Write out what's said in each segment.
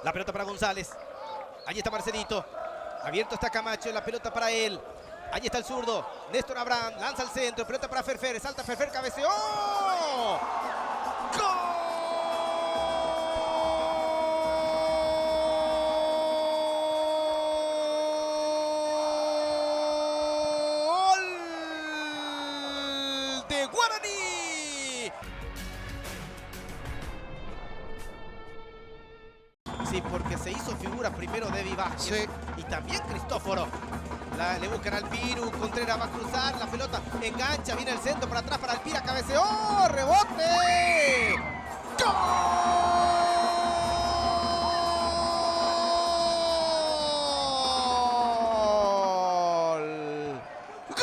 La pelota para González. Allí está Marcelito. Abierto está Camacho. La pelota para él. Allí está el zurdo. Néstor Abraham. Lanza al centro. Pelota para Ferfer. Salta Ferfer. Cabeceó. ¡Gol! De Guaraní. Sí, porque se hizo figura primero de Vázquez. Sí. Y también Cristóforo. Le buscan al Piru. Contreras va a cruzar. La pelota engancha. Viene el centro para atrás para el Pira. Cabeceó. ¡Rebote! ¡Gol! ¡Gol!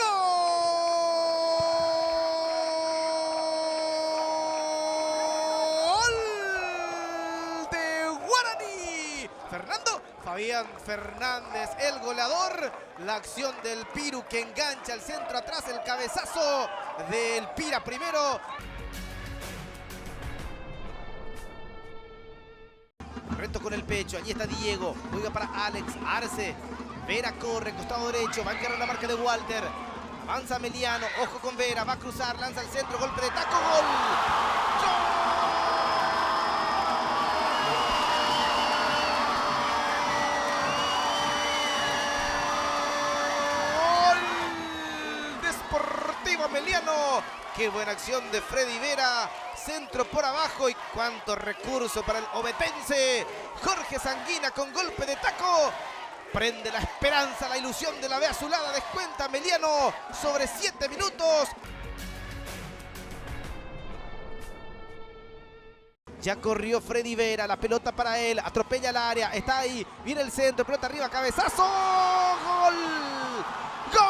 De Guaraní. Fernando Fabián Fernández, el goleador. La acción del Piru que engancha al centro atrás. El cabezazo del Pira primero. Reto con el pecho. Allí está Diego. Juega para Alex Arce. Vera corre, costado derecho. Va a encarar la marca de Walter. Avanza Meliano. Ojo con Vera. Va a cruzar. Lanza el centro. Golpe de taco. ¡Gol! Deportivo Meliano. Qué buena acción de Freddy Vera. Centro por abajo y cuánto recurso para el ovetense. Jorge Sanguina con golpe de taco. Prende la esperanza, la ilusión de la B azulada. Descuenta Meliano sobre 7 minutos. Ya corrió Freddy Vera, la pelota para él, atropella el área, está ahí, viene el centro, pelota arriba, cabezazo, ¡gol! ¡Gol!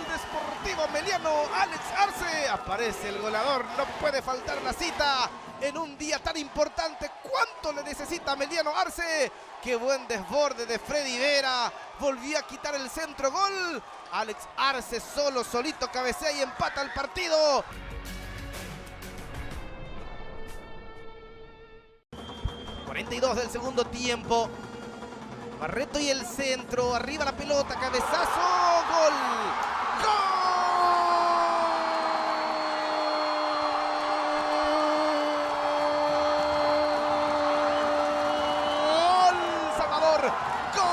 Deportivo Meliano, Alex Arce. Aparece el goleador, no puede faltar la cita en un día tan importante. ¿Cuánto le necesita Meliano Arce? Qué buen desborde de Freddy Vera. Volvió a quitar el centro, gol. Alex Arce solito cabecea y empata el partido. ...42 del segundo tiempo. Barreto y el centro, arriba la pelota, cabezazo, gol. ¡Gol! Salvador. ¡Gol!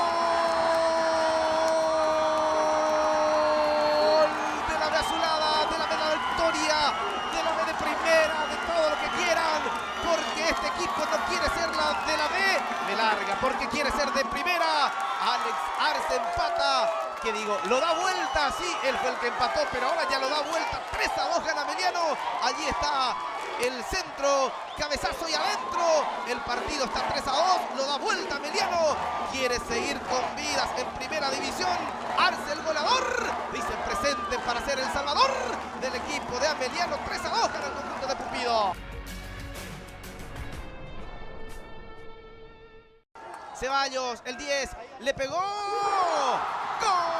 De la B azulada, de la B de la victoria, de la B de primera, de todo lo que quieran, porque este equipo no quiere ser la de la B de larga, porque quiere ser de primera. Alex Arce empata. Que digo, lo da vuelta, sí, él fue el que empató, pero ahora ya lo da vuelta. 3-2 gana Meliano. Allí está el centro, cabezazo y adentro. El partido está 3-2, lo da vuelta Meliano. Quiere seguir con vidas en primera división. Arce, el goleador, dice presente para ser el salvador del equipo de Ameliano. 3-2 gana el conjunto de Pumpido. Ceballos, el 10, le pegó. ¡Gol!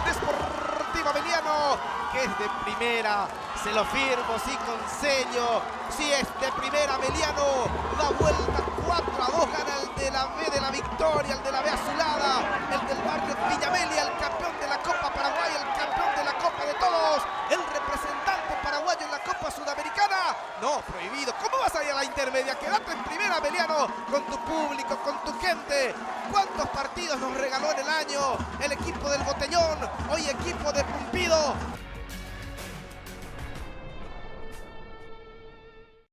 Deportivo Meliano, que es de primera. Se lo firmo, sí, con sello. Sí, es de primera Meliano. Da vuelta 4-2, gana el de la B de la victoria, el de la B azulada, el del barrio Villamelia, el campeón de la Copa Paraguay, el campeón de la Copa de todos, el representante paraguayo en la Copa Sudamericana. No, prohibido. ¿Cómo vas a ir a la intermedia? Quédate en primera, Meliano, con tu público, con tu gente. ¿Cuántos partidos nos regaló en el año el equipo del Botellón? Hoy equipo de Pumpido.